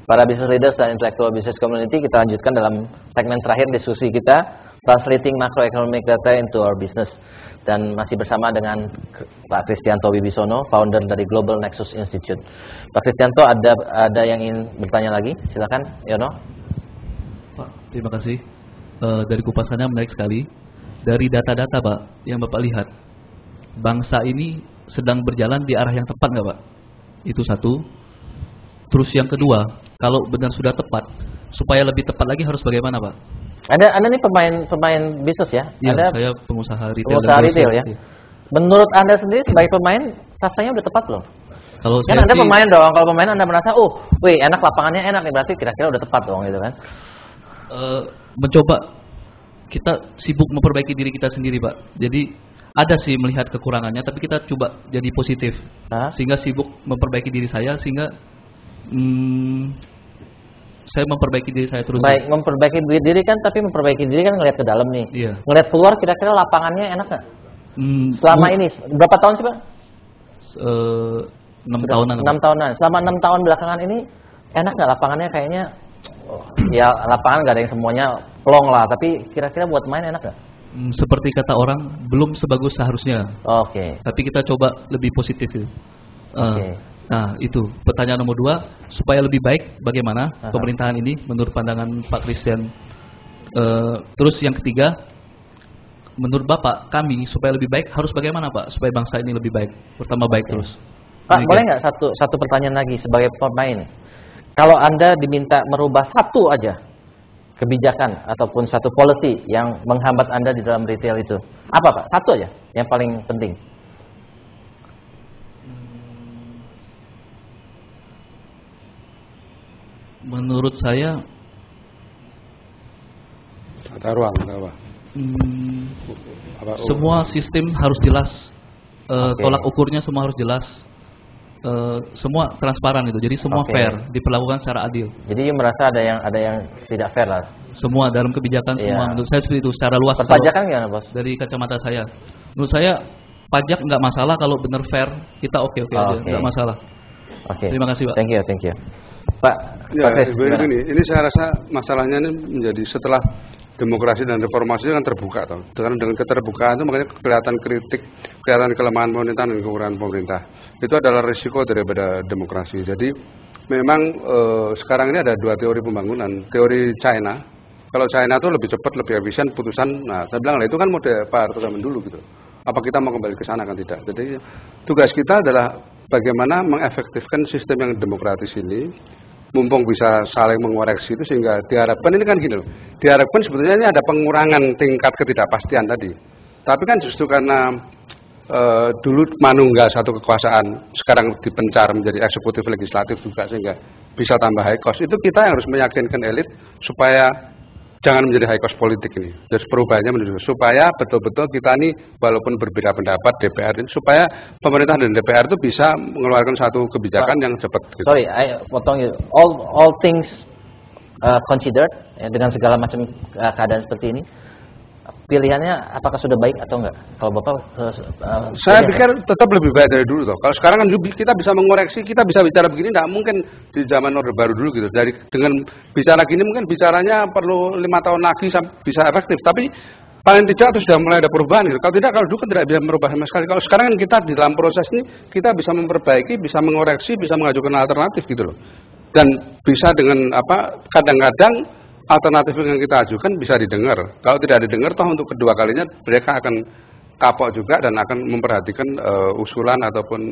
para business leaders dan intellectual business community, kita lanjutkan dalam segmen terakhir diskusi kita, Translating Macroeconomic Data into Our Business. Dan masih bersama dengan Pak Kristianto Wibisono, founder dari Global Nexus Institute. Pak Kristianto, ada yang ingin bertanya lagi? Silakan, Yono. Pak, terima kasih. Dari kupasannya menarik sekali. Dari data-data, Pak, yang Bapak lihat, bangsa ini sedang berjalan di arah yang tepat nggak, Pak? Itu satu. Terus yang kedua, kalau benar sudah tepat, supaya lebih tepat lagi harus bagaimana, Pak? Anda nih pemain bisnis ya? Iya, Anda saya pengusaha retail. Pengusaha retail ya? Menurut Anda sendiri sebagai pemain, rasanya udah tepat belum? Kalau kan saya Anda sih, pemain dong, kalau pemain Anda merasa, wih enak, lapangannya enak nih, berarti kira-kira udah tepat dong gitu kan? mencoba, kita sibuk memperbaiki diri kita sendiri, Pak. Jadi ada sih melihat kekurangannya, tapi kita coba jadi positif. Sehingga sibuk memperbaiki diri saya, sehingga saya memperbaiki diri saya terus. Baik, memperbaiki diri kan, tapi memperbaiki diri kan ngelihat ke dalam nih. Iya. Ngelihat keluar, kira-kira lapangannya enak nggak? Selama ini, berapa tahun sih Pak? 6 tahunan. 6 tahunan. Selama 6 tahun belakangan ini, enak nggak lapangannya? Kayaknya, ya lapangan nggak ada yang semuanya plong lah, tapi kira-kira buat main enak nggak? Seperti kata orang, belum sebagus seharusnya. Oke. Tapi kita coba lebih positif. Oke. Nah, itu pertanyaan nomor 2, supaya lebih baik bagaimana pemerintahan ini menurut pandangan Pak Christian. Terus yang ketiga, menurut Bapak, kami supaya lebih baik harus bagaimana, Pak, supaya bangsa ini lebih baik, pertama baik terus. Pak, boleh nggak satu pertanyaan lagi sebagai pemain? Kalau Anda diminta merubah satu aja kebijakan ataupun satu policy yang menghambat Anda di dalam retail itu, apa Pak? Satu aja yang paling penting. Menurut saya ada ruang, semua sistem harus jelas, tolak ukurnya semua harus jelas, semua transparan itu. Jadi semua fair, diperlakukan secara adil. Jadi merasa ada yang tidak fair lah. Semua dalam kebijakan semua menurut saya seperti itu secara luas. Perpajakan gimana, Bos? Dari kacamata saya, menurut saya pajak nggak masalah kalau benar fair, kita oke aja, nggak masalah. Terima kasih, Pak. Thank you. Pak, ya, ini saya rasa masalahnya ini menjadi setelah demokrasi dan reformasi kan terbuka toh. Dengan keterbukaan itu makanya kelihatan kritik, kelihatan kelemahan pemerintah dan kekurangan pemerintah. Itu adalah risiko daripada demokrasi. Jadi memang sekarang ini ada dua teori pembangunan. Teori China, kalau China itu lebih cepat, lebih efisien putusan. Nah, saya bilang lah itu kan model Pak Harto zaman dulu gitu. Apa kita mau kembali ke sana kan tidak. Jadi tugas kita adalah bagaimana mengefektifkan sistem yang demokratis ini, mumpung bisa saling mengoreksi itu, sehingga diharapkan ini kan gini loh, diharapkan sebetulnya ini ada pengurangan tingkat ketidakpastian tadi. Tapi kan justru karena dulu manunggal satu kekuasaan, sekarang dipencar menjadi eksekutif legislatif juga, sehingga bisa tambah high cost. Itu kita yang harus meyakinkan elit supaya jangan menjadi high cost politik ini. Jadi perubahannya menuju supaya betul-betul kita ini walaupun berbeda pendapat DPR ini, supaya pemerintah dan DPR itu bisa mengeluarkan satu kebijakan yang cepat. Gitu. Sorry, I potong you. All things considered, dengan segala macam keadaan seperti ini, pilihannya apakah sudah baik atau enggak? Kalau Bapak saya pikir tetap lebih baik dari dulu toh. Kalau sekarang kan kita bisa mengoreksi, kita bisa bicara begini, tidak mungkin di zaman Orde Baru dulu gitu. Dengan bicara gini mungkin bicaranya perlu 5 tahun lagi bisa efektif. Tapi paling tidak itu sudah mulai ada perubahan gitu. Kalau tidak, kalau dulu kan tidak bisa merubah sama sekali. Kalau sekarang kan kita di dalam proses ini kita bisa memperbaiki, bisa mengoreksi, bisa mengajukan alternatif gitu loh. Dan bisa dengan kadang-kadang alternatif yang kita ajukan bisa didengar. Kalau tidak didengar, toh untuk kedua kalinya mereka akan kapok juga dan akan memperhatikan usulan ataupun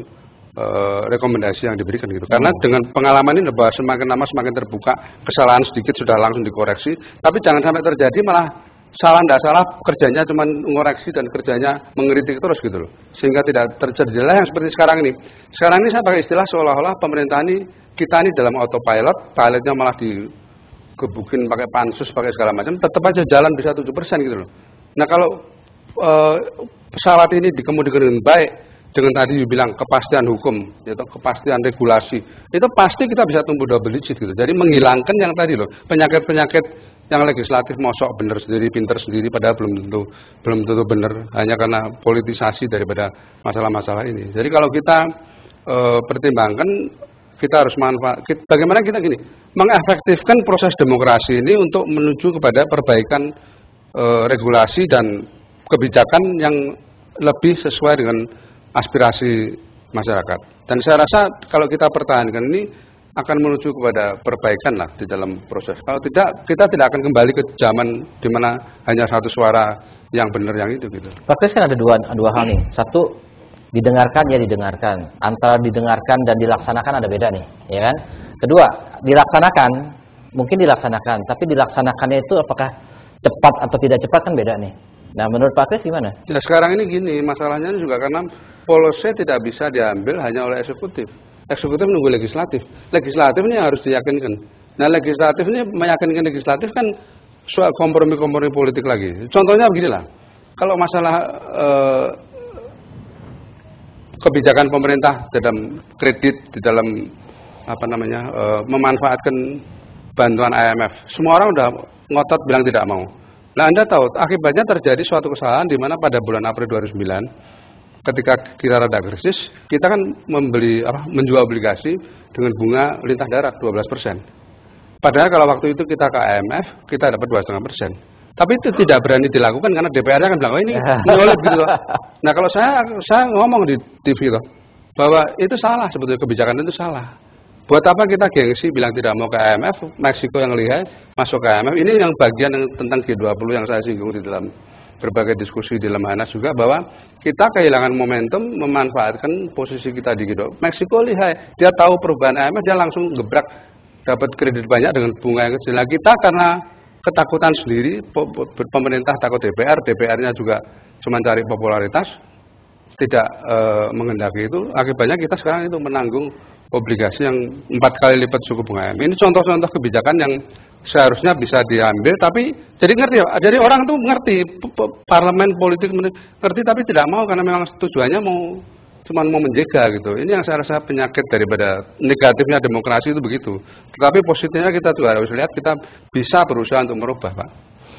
rekomendasi yang diberikan gitu. Karena dengan pengalaman ini bahwa semakin lama semakin terbuka, kesalahan sedikit sudah langsung dikoreksi. Tapi jangan sampai terjadi malah salah tidak salah kerjanya cuma mengoreksi dan kerjanya mengkritik terus gitu loh. Sehingga tidak terjadilah yang seperti sekarang ini. Sekarang ini saya pakai istilah seolah-olah pemerintah ini, kita ini dalam autopilot, pilotnya malah kebukin pakai pansus, pakai segala macam, tetap aja jalan bisa 7% gitu loh. Nah kalau pesawat ini dikemudikan dengan baik, dengan tadi dibilang kepastian hukum, yaitu kepastian regulasi, itu pasti kita bisa tumbuh double digit gitu. Jadi menghilangkan yang tadi loh, penyakit-penyakit yang legislatif mosok benar sendiri, pinter sendiri, padahal belum tentu benar, hanya karena politisasi daripada masalah-masalah ini. Jadi kalau kita pertimbangkan kita harus bagaimana kita gini, mengefektifkan proses demokrasi ini untuk menuju kepada perbaikan regulasi dan kebijakan yang lebih sesuai dengan aspirasi masyarakat. Dan saya rasa kalau kita pertahankan ini akan menuju kepada perbaikan lah di dalam proses. Kalau tidak, kita tidak akan kembali ke zaman di mana hanya satu suara yang benar yang itu gitu. Pak Kris, kan ada dua hal nih. Satu, didengarkan ya didengarkan. Antara didengarkan dan dilaksanakan ada beda nih, ya kan? Kedua, dilaksanakan, mungkin dilaksanakan, tapi dilaksanakannya itu apakah cepat atau tidak cepat kan beda nih. Nah, menurut Pak Kris gimana? Ya, sekarang ini gini, masalahnya juga karena policy tidak bisa diambil hanya oleh eksekutif. Eksekutif menunggu legislatif. Legislatif ini harus diyakinkan. Nah, legislatif ini meyakinkan legislatif kan soal kompromi-kompromi politik lagi. Contohnya beginilah, kalau masalah kebijakan pemerintah dalam kredit, di dalam memanfaatkan bantuan IMF, semua orang udah ngotot bilang tidak mau. Nah, Anda tahu akibatnya terjadi suatu kesalahan di mana pada bulan April 2009 ketika kita rada krisis, kita kan menjual obligasi dengan bunga lintah darat 12%. Padahal kalau waktu itu kita ke IMF, kita dapat 2,5%. Tapi itu tidak berani dilakukan karena DPR-nya kan bilang, oh ini oleh gitu. Nah, kalau saya ngomong di TV loh, bahwa itu salah, sebetulnya kebijakan itu salah. Buat apa kita gengsi bilang tidak mau ke IMF, Meksiko yang lihai masuk ke IMF. Ini yang bagian tentang G20 yang saya singgung di dalam berbagai diskusi di Lemhanas juga, bahwa kita kehilangan momentum memanfaatkan posisi kita di G20. Meksiko lihai, dia tahu perubahan IMF, dia langsung gebrak dapat kredit banyak dengan bunga yang kecil. Nah, kita karena ketakutan sendiri, pemerintah takut DPR-nya juga cuma cari popularitas, tidak menghendaki itu. Akibatnya kita sekarang itu menanggung obligasi yang 4 kali lipat suku bunga IMF. Ini contoh-contoh kebijakan yang seharusnya bisa diambil, tapi jadi ngerti ya, jadi orang tuh ngerti, parlemen politik ngerti, tapi tidak mau karena memang tujuannya cuma mau menjaga gitu. Ini yang saya rasa penyakit daripada negatifnya demokrasi itu begitu. Tetapi positifnya kita juga harus lihat, kita bisa berusaha untuk merubah, Pak.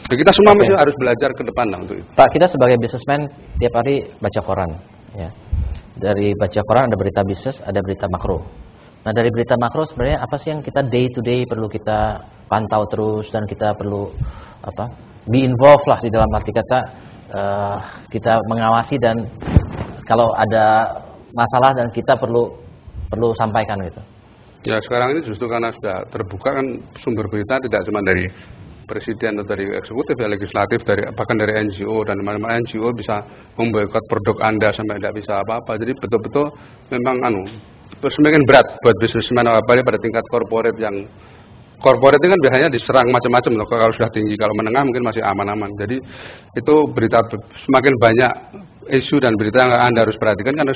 Jadi kita semua masih harus belajar ke depan lah untuk itu. Pak, kita sebagai businessman tiap hari baca koran, ya. Dari baca koran ada berita bisnis, ada berita makro. Nah, dari berita makro sebenarnya apa sih yang kita day to day perlu kita pantau terus, dan kita perlu be involved lah di dalam arti kata kita mengawasi, dan kalau ada masalah dan kita perlu sampaikan gitu. Ya, sekarang ini justru karena sudah terbuka kan sumber berita tidak cuma dari presiden atau dari eksekutif, ya legislatif, bahkan dari NGO, dan mana-mana NGO bisa memboikot produk Anda sampai tidak bisa apa-apa. Jadi betul-betul memang semakin berat buat bisnismen apalagi pada tingkat korporat yang korporat itu kan biasanya diserang macam-macam loh. Kalau sudah tinggi, kalau menengah mungkin masih aman-aman. Jadi itu berita semakin banyak isu dan berita yang Anda harus perhatikan, karena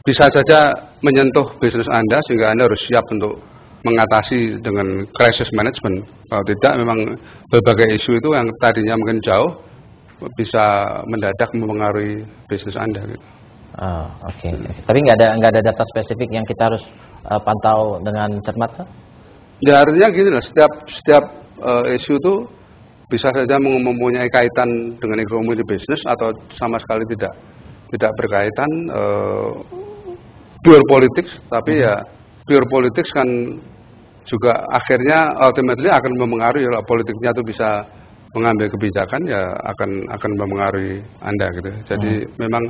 bisa saja menyentuh bisnis Anda sehingga Anda harus siap untuk mengatasi dengan crisis management. Kalau tidak, memang berbagai isu itu yang tadinya mungkin jauh bisa mendadak mempengaruhi bisnis Anda. Gitu. Oke. Tapi nggak ada data spesifik yang kita harus pantau dengan cermat, kan? Ya, artinya gini lah, setiap isu itu bisa saja mempunyai kaitan dengan ekonomi di bisnis atau sama sekali tidak berkaitan, pure politics. Tapi ya pure politics kan juga akhirnya ultimately akan mempengaruhi. Kalau politiknya itu bisa mengambil kebijakan, ya akan mempengaruhi Anda gitu. Jadi memang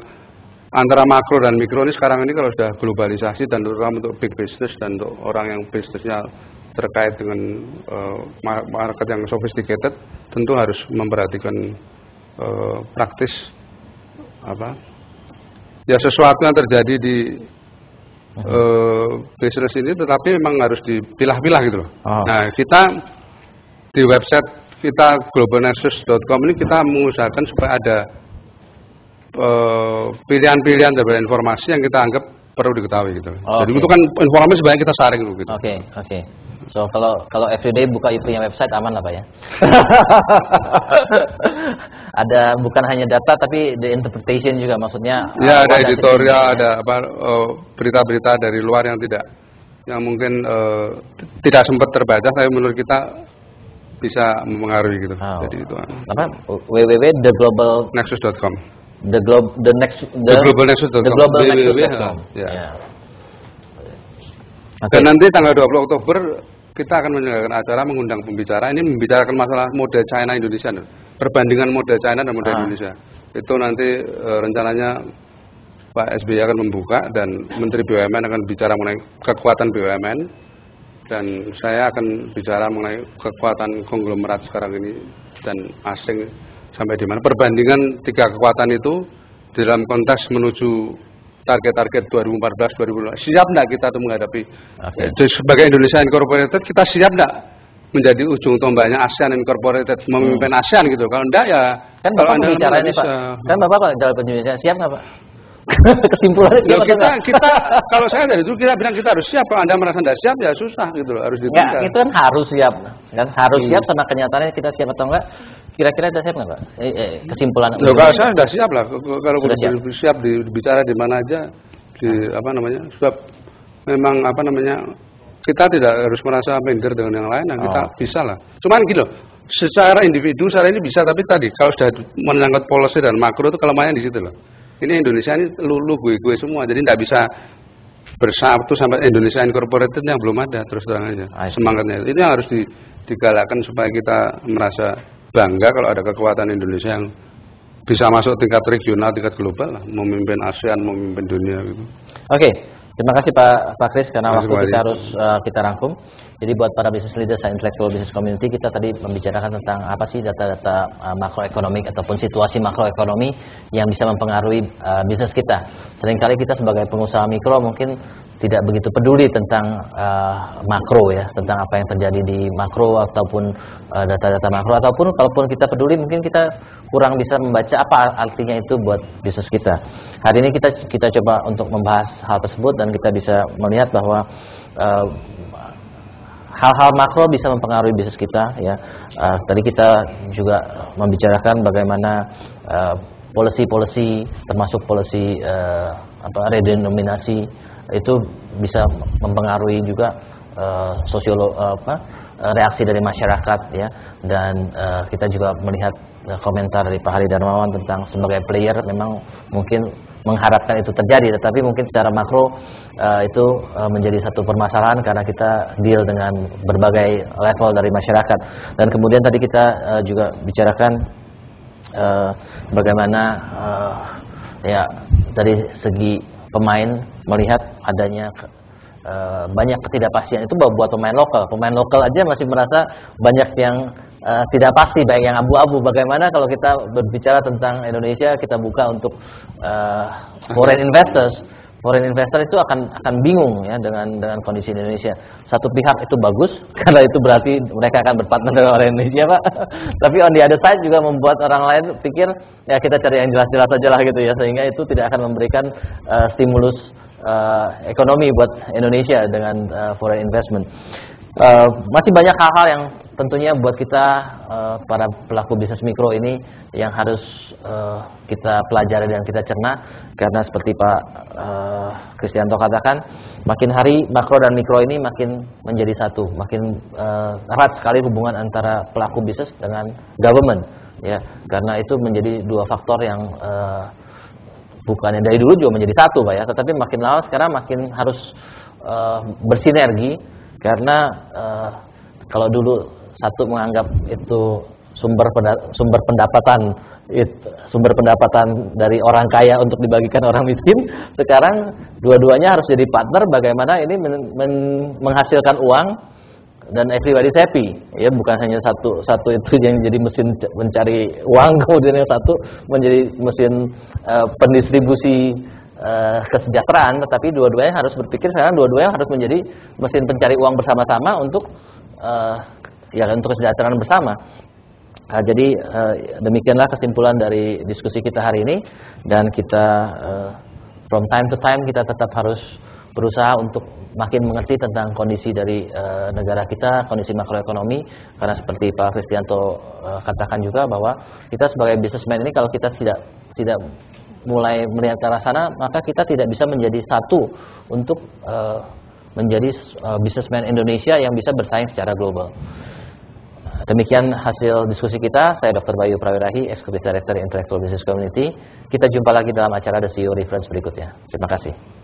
antara makro dan mikro ini sekarang ini kalau sudah globalisasi, dan terutama untuk big business dan untuk orang yang bisnisnya terkait dengan market yang sophisticated, tentu harus memperhatikan praktis ya sesuatu yang terjadi di bisnis ini, tetapi memang harus dipilah-pilah gitu loh. Nah, kita di website kita globalnexus.com ini kita mengusahakan supaya ada pilihan-pilihan dari informasi yang kita anggap perlu diketahui gitu. Jadi itu kan informasi sebanyak kita saring dulu gitu. Oke. So kalau everyday buka punya website aman lah Pak ya. Ada bukan hanya data tapi the interpretation juga, maksudnya. Ya, ada editorial, ada berita-berita dari luar yang mungkin tidak sempat terbaca, tapi menurut kita bisa mempengaruhi gitu. Jadi itu. Apa? www.theglobalnexus.com. Theglobalnexus.com. Theglobalnexus.com. Ya. Dan nanti tanggal 20 Oktober kita akan menyelenggarakan acara mengundang pembicara. Ini membicarakan masalah model China Indonesia, perbandingan model China dan model Indonesia. Itu nanti rencananya Pak SBY akan membuka dan Menteri BUMN akan bicara mengenai kekuatan BUMN dan saya akan bicara mengenai kekuatan konglomerat sekarang ini dan asing sampai di mana perbandingan tiga kekuatan itu dalam konteks menuju target-target 2014-2015. Siap enggak kita untuk menghadapi sebagai Indonesia Incorporated, kita siap enggak menjadi ujung tombaknya ASEAN Incorporated, memimpin ASEAN gitu. Kalau enggak ya kan Bapak bicara ini Pak. Kan Bapak kalau dalam penjelasan siap enggak Pak? Kesimpulannya kita kalau saya dari dulu kita bilang kita harus siap. Kalau Anda merasa tidak siap ya susah gitu loh, harus ditinggal. Enggak, itu kan harus siap. Kan harus siap sama kenyataannya kita siap atau enggak. Kira-kira sudah siap nggak Pak? Kesimpulan. Loh, kalau saya sudah siap lah. Kalau sudah siap dibicara di mana aja, di apa namanya? Sebab memang apa namanya? Kita tidak harus merasa minder dengan yang lain. Nah, kita bisa lah. Cuman gitu. Secara individu secara ini bisa, tapi tadi kalau sudah menyangkut policy dan makro itu kelemahannya di situ loh. Ini Indonesia ini lu gue semua, jadi tidak bisa bersatu sampai Indonesia Incorporated yang belum ada terus terang aja semangatnya. Ini harus digalakkan supaya kita merasa bangga kalau ada kekuatan Indonesia yang bisa masuk tingkat regional, tingkat global lah, memimpin ASEAN, memimpin dunia gitu. Oke, terima kasih Pak Kris karena waktu kita harus kita rangkum. Jadi buat para business leaders dan intellectual business community, kita tadi membicarakan tentang apa sih data-data makroekonomik ataupun situasi makroekonomi yang bisa mempengaruhi bisnis kita. Seringkali kita sebagai pengusaha mikro mungkin tidak begitu peduli tentang makro ya, tentang apa yang terjadi di makro ataupun data-data makro, ataupun kalaupun kita peduli mungkin kita kurang bisa membaca apa artinya itu buat bisnis kita. Hari ini kita coba untuk membahas hal tersebut dan kita bisa melihat bahwa hal-hal makro bisa mempengaruhi bisnis kita ya. Tadi kita juga membicarakan bagaimana policy termasuk policy redenominasi itu bisa mempengaruhi juga reaksi dari masyarakat ya. Dan kita juga melihat komentar dari Pak Hari Darmawan tentang sebagai player memang mungkin mengharapkan itu terjadi, tetapi mungkin secara makro itu menjadi satu permasalahan karena kita deal dengan berbagai level dari masyarakat. Dan kemudian tadi kita juga bicarakan bagaimana ya dari segi pemain melihat adanya banyak ketidakpastian itu buat pemain lokal. Pemain lokal aja masih merasa banyak yang tidak pasti, baik yang abu-abu. Bagaimana kalau kita berbicara tentang Indonesia, kita buka untuk foreign investors. Foreign investor itu akan bingung ya dengan kondisi Indonesia. Satu pihak itu bagus karena itu berarti mereka akan berpartner dengan orang Indonesia, Pak. Tapi on the other side juga membuat orang lain pikir ya kita cari yang jelas-jelas saja lah gitu ya, sehingga itu tidak akan memberikan stimulus ekonomi buat Indonesia dengan foreign investment. Masih banyak hal-hal yang tentunya buat kita para pelaku bisnis mikro ini yang harus kita pelajari dan kita cerna, karena seperti Pak Kristianto katakan, makin hari makro dan mikro ini makin menjadi satu, makin erat sekali hubungan antara pelaku bisnis dengan government ya, karena itu menjadi dua faktor yang bukannya dari dulu juga menjadi satu Pak ya, tetapi makin lama sekarang makin harus bersinergi. Karena kalau dulu satu menganggap itu sumber pendapatan dari orang kaya untuk dibagikan orang miskin, sekarang dua-duanya harus jadi partner bagaimana ini menghasilkan uang dan everybody happy ya, bukan hanya satu itu yang jadi mesin mencari uang, kemudian yang satu menjadi mesin pendistribusi kesejahteraan, tetapi dua-duanya harus berpikir sekarang dua-duanya harus menjadi mesin pencari uang bersama-sama untuk untuk kesejahteraan bersama. Jadi demikianlah kesimpulan dari diskusi kita hari ini, dan kita from time to time kita tetap harus berusaha untuk makin mengerti tentang kondisi dari negara kita, kondisi makroekonomi, karena seperti Pak Kristianto katakan juga bahwa kita sebagai businessman ini kalau kita tidak mulai melihat ke arah sana, maka kita tidak bisa menjadi satu untuk menjadi businessman Indonesia yang bisa bersaing secara global. Demikian hasil diskusi kita. Saya Dr. Bayu Prawirahi, Executive Director Intellectual Business Community. Kita jumpa lagi dalam acara The CEO Reference berikutnya. Terima kasih.